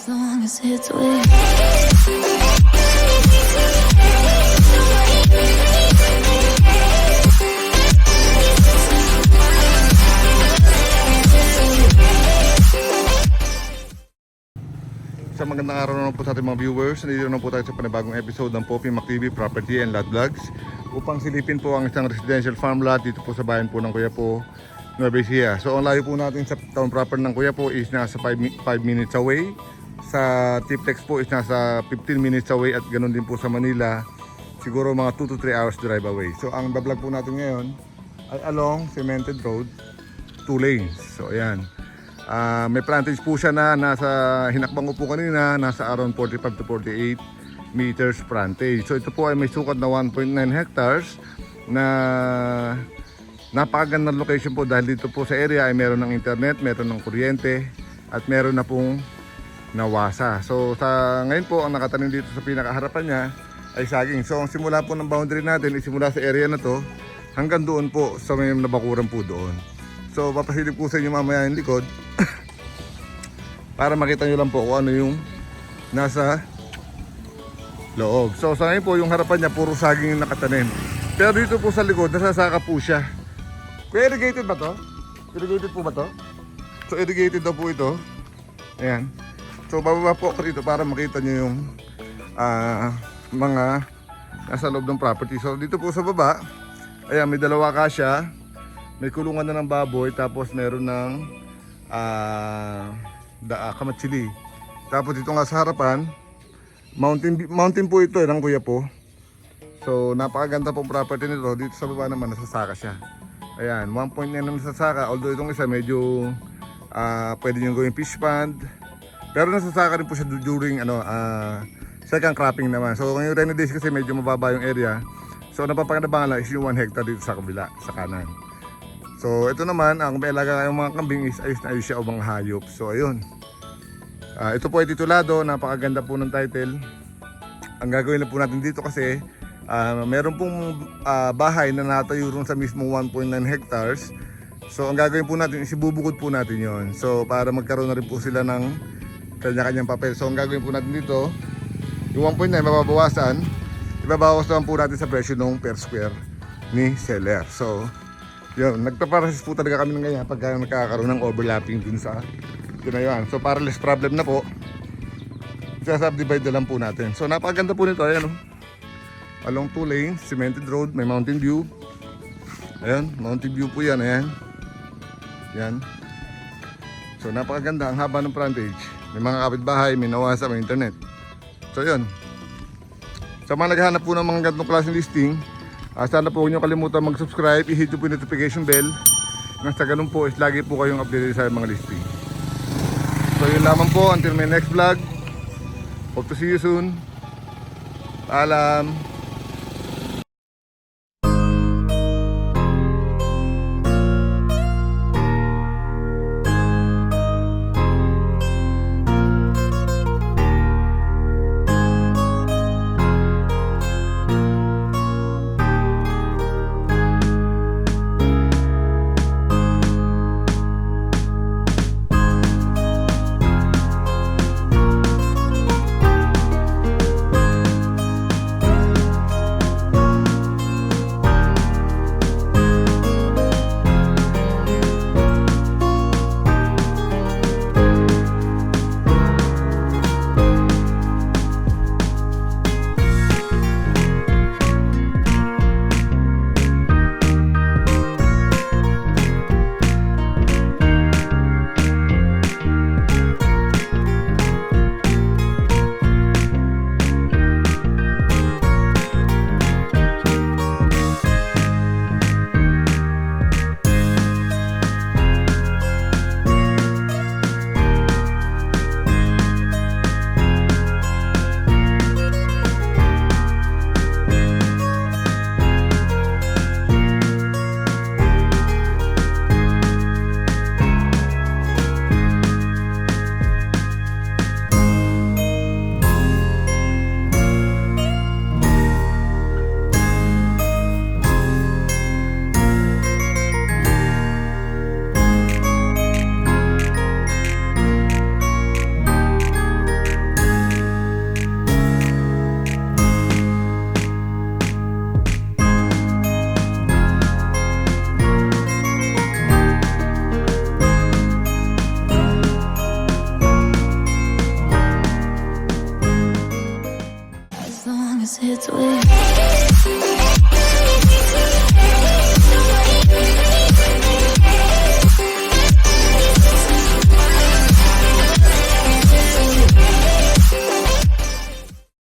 as long as it's with Sa magandang araw naman po sa ating mga viewers. Nandito na po tayo sa panibagong episode ng Poppy Mac TV Property and Lot Vlogs upang silipin po ang isang residential farm lot dito po sa bayan po ng Kuya Po, Nueva Ecija. So ang layo po natin sa town proper ng Kuya Po is nasa 5 minutes away. Sa Tiplex po is nasa 15 minutes away at ganoon din po sa Manila. Siguro mga 2 to 3 hours drive away. So ang bablog po natin ngayon ay along cemented road, 2 lanes. So ayan. May frontage po siya na nasa hinakbang ko po kanina, nasa around 45 to 48 meters frontage. So ito po ay may sukat na 1.9 hectares na napakagandang location po dahil dito po sa area ay meron ng internet, meron ng kuryente at meron na pong nawasa. So sa ngayon po ang nakatanim dito sa pinakaharapan niya ay saging. So ang simula po ng boundary natin ay simula sa area na to hanggang doon po sa may nabakuran po doon. So papasilip ko sa inyo mamaya yung likod para makita nyo lang po kung ano yung nasa loob. So sa ngayon po yung harapan niya puro saging yung nakatanim. Pero dito po sa likod nasasaka po siya. Kaya irrigated ba to? Irrigated po ba to? So irrigated daw po ito. Ayan. So bababa po ako dito para makita nyo yung mga nasa loob ng property. So dito po sa baba, ayan, may dalawa kasya. May kulungan na ng baboy, tapos meron ng kamatsili. Tapos dito nga sa harapan, mountain po ito ng Kuya Po. So napakaganda pong property nito. Dito sa baba naman nasasaka siya. Ayan, 1.9 na nasasaka. Although itong isa medyo pwede nyo gawing fish pond. Pero nasasaka rin po siya during second cropping naman. So ngayong rainy days kasi medyo mababa yung area. So napapaganabangan lang is yung 1 hectare dito sa kabila, sa kanan. So ito naman, kung may alaga kayong mga kambing is ayos na ayos siya o mga hayop. So ayun, ito po ay titulado, napakaganda po ng title. Ang gagawin lang po natin dito kasi meron pong bahay na natayo rin sa mismo 1.9 hectares. So ang gagawin po natin is ibubukod po natin yon. So para magkaroon na rin po sila ng kanya-kanyang papel. So ang gagawin po natin dito, yung 1.9 mababawasan, ibabawas naman po natin sa presyo ng per square ni seller. So yun, nagpaparasys po talaga kami ng ganyan pagka nakakaroon ng overlapping dun sa tinayuan. So para less problem na po, subdivide na lang po natin. So napakaganda po nito, ayan o. Along 2 lanes, cemented road, may mountain view. Ayan, mountain view po yan, ayan. Yan. So napakaganda, ang haba ng frontage. May mga kapitbahay, may nawasa, may internet. So yun. Sa mga naghahanap po ng mga ganitong klaseng listing, sana po huwag nyo kalimutan mag-subscribe, i-hit po yung notification bell. Nang sa ganun po is lagi po kayong updated sa mga listing. So yun lamang po, until my next vlog. Hope to see you soon. Paalam. greatest hits with